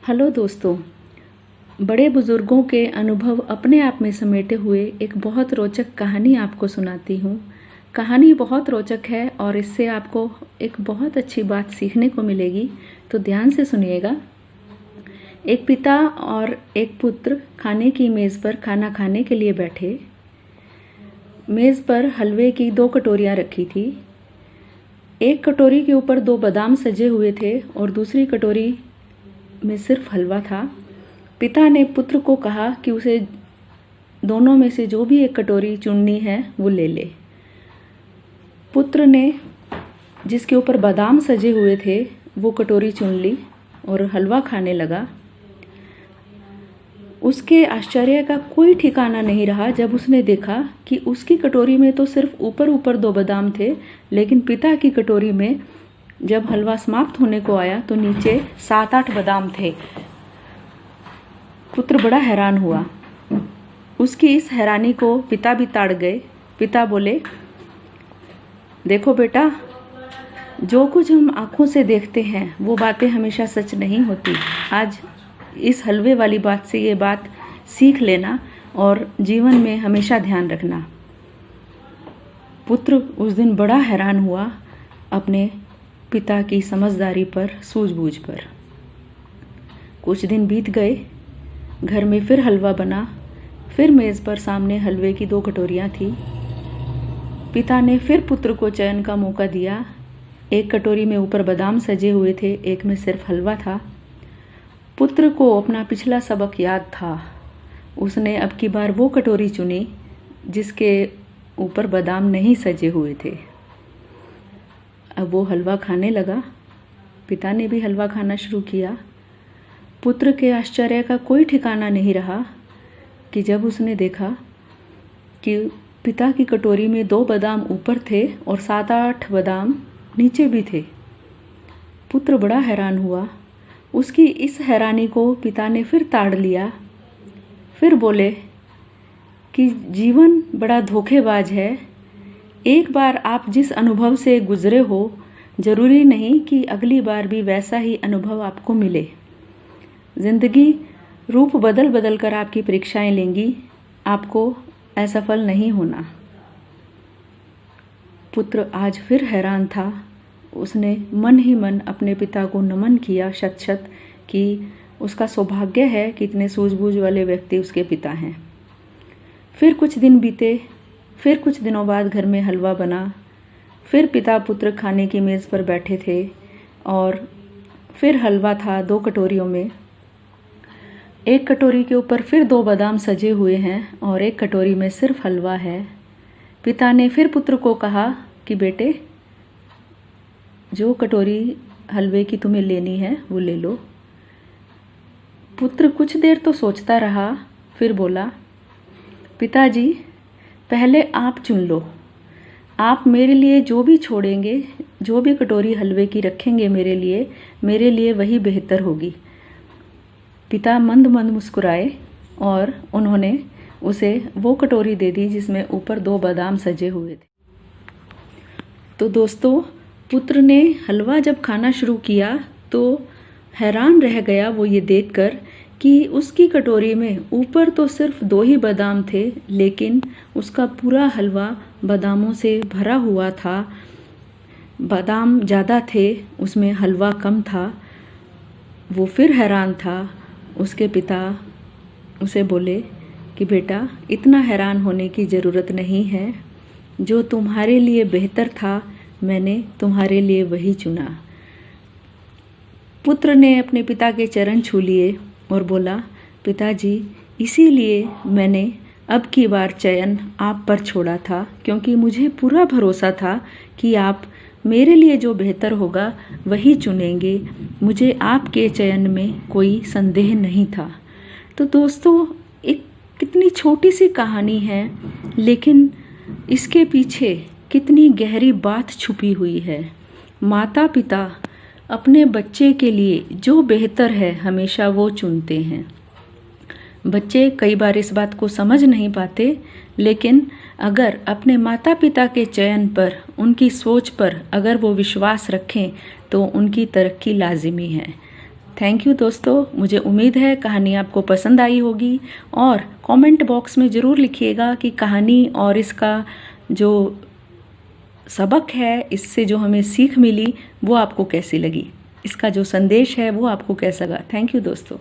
Hello दोस्तों, बड़े बुजुर्गों के अनुभव अपने आप में समेटे हुए एक बहुत रोचक कहानी आपको सुनाती हूँ। कहानी बहुत रोचक है और इससे आपको एक बहुत अच्छी बात सीखने को मिलेगी, तो ध्यान से सुनिएगा। एक पिता और एक पुत्र खाने की मेज़ पर खाना खाने के लिए बैठे। मेज़ पर हलवे की 2 कटोरियाँ रखी थी। एक कटोरी के ऊपर 2 बादाम सजे हुए थे और दूसरी कटोरी में सिर्फ हलवा था। पिता ने पुत्र को कहा कि उसे दोनों में से जो भी एक कटोरी चुननी है वो ले ले। पुत्र ने जिसके ऊपर बादाम सजे हुए थे वो कटोरी चुन ली और हलवा खाने लगा। उसके आश्चर्य का कोई ठिकाना नहीं रहा जब उसने देखा कि उसकी कटोरी में तो सिर्फ ऊपर ऊपर 2 बादाम थे, लेकिन पिता की कटोरी में जब हलवा समाप्त होने को आया तो नीचे 7-8 बादाम थे। पुत्र बड़ा हैरान हुआ। उसकी इस हैरानी को पिता भी ताड़ गए। पिता बोले, देखो बेटा, जो कुछ हम आँखों से देखते हैं वो बातें हमेशा सच नहीं होती। आज इस हलवे वाली बात से ये बात सीख लेना और जीवन में हमेशा ध्यान रखना। पुत्र उस दिन बड़ा हैरान हुआ अपने पिता की समझदारी पर, सूझबूझ पर। कुछ दिन बीत गए। घर में फिर हलवा बना। फिर मेज़ पर सामने हलवे की 2 कटोरियाँ थी। पिता ने फिर पुत्र को चयन का मौका दिया। एक कटोरी में ऊपर बादाम सजे हुए थे, एक में सिर्फ हलवा था। पुत्र को अपना पिछला सबक याद था। उसने अब की बार वो कटोरी चुनी जिसके ऊपर बादाम नहीं सजे हुए थे। अब वो हलवा खाने लगा। पिता ने भी हलवा खाना शुरू किया। पुत्र के आश्चर्य का कोई ठिकाना नहीं रहा कि जब उसने देखा कि पिता की कटोरी में 2 बादाम ऊपर थे और 7-8 बादाम नीचे भी थे। पुत्र बड़ा हैरान हुआ। उसकी इस हैरानी को पिता ने फिर ताड़ लिया। फिर बोले कि जीवन बड़ा धोखेबाज है। एक बार आप जिस अनुभव से गुजरे हो, जरूरी नहीं कि अगली बार भी वैसा ही अनुभव आपको मिले। जिंदगी रूप बदल बदल कर आपकी परीक्षाएं लेंगी। आपको असफल नहीं होना। पुत्र आज फिर हैरान था। उसने मन ही मन अपने पिता को नमन किया शत शत कि उसका सौभाग्य है कि इतने सूझबूझ वाले व्यक्ति उसके पिता हैं। फिर कुछ दिन बीते। फिर कुछ दिनों बाद घर में हलवा बना। फिर पिता पुत्र खाने की मेज़ पर बैठे थे और फिर हलवा था 2 कटोरियों में। एक कटोरी के ऊपर फिर 2 बादाम सजे हुए हैं और एक कटोरी में सिर्फ हलवा है। पिता ने फिर पुत्र को कहा कि बेटे, जो कटोरी हलवे की तुम्हें लेनी है वो ले लो। पुत्र कुछ देर तो सोचता रहा, फिर बोला, पिताजी, पहले आप चुन लो। आप मेरे लिए जो भी छोड़ेंगे, जो भी कटोरी हलवे की रखेंगे मेरे लिए वही बेहतर होगी। पिता मंद मंद मुस्कुराए और उन्होंने उसे वो कटोरी दे दी जिसमें ऊपर 2 बादाम सजे हुए थे। तो दोस्तों, पुत्र ने हलवा जब खाना शुरू किया तो हैरान रह गया वो ये देखकर कि उसकी कटोरी में ऊपर तो सिर्फ 2 ही बादाम थे, लेकिन उसका पूरा हलवा बादामों से भरा हुआ था। बादाम ज़्यादा थे, उसमें हलवा कम था। वो फिर हैरान था। उसके पिता उसे बोले कि बेटा, इतना हैरान होने की ज़रूरत नहीं है। जो तुम्हारे लिए बेहतर था, मैंने तुम्हारे लिए वही चुना। पुत्र ने अपने पिता के चरण छू लिए और बोला, पिताजी, इसीलिए मैंने अब की बार चयन आप पर छोड़ा था, क्योंकि मुझे पूरा भरोसा था कि आप मेरे लिए जो बेहतर होगा वही चुनेंगे। मुझे आपके चयन में कोई संदेह नहीं था। तो दोस्तों, एक कितनी छोटी सी कहानी है, लेकिन इसके पीछे कितनी गहरी बात छुपी हुई है। माता पिता अपने बच्चे के लिए जो बेहतर है हमेशा वो चुनते हैं। बच्चे कई बार इस बात को समझ नहीं पाते, लेकिन अगर अपने माता पिता के चयन पर, उनकी सोच पर अगर वो विश्वास रखें तो उनकी तरक्की लाजिमी है। थैंक यू दोस्तों, मुझे उम्मीद है कहानी आपको पसंद आई होगी और कमेंट बॉक्स में ज़रूर लिखिएगा कि कहानी और इसका जो सबक है, इससे जो हमें सीख मिली वो आपको कैसी लगी, इसका जो संदेश है वो आपको कैसा लगा। थैंक यू दोस्तों।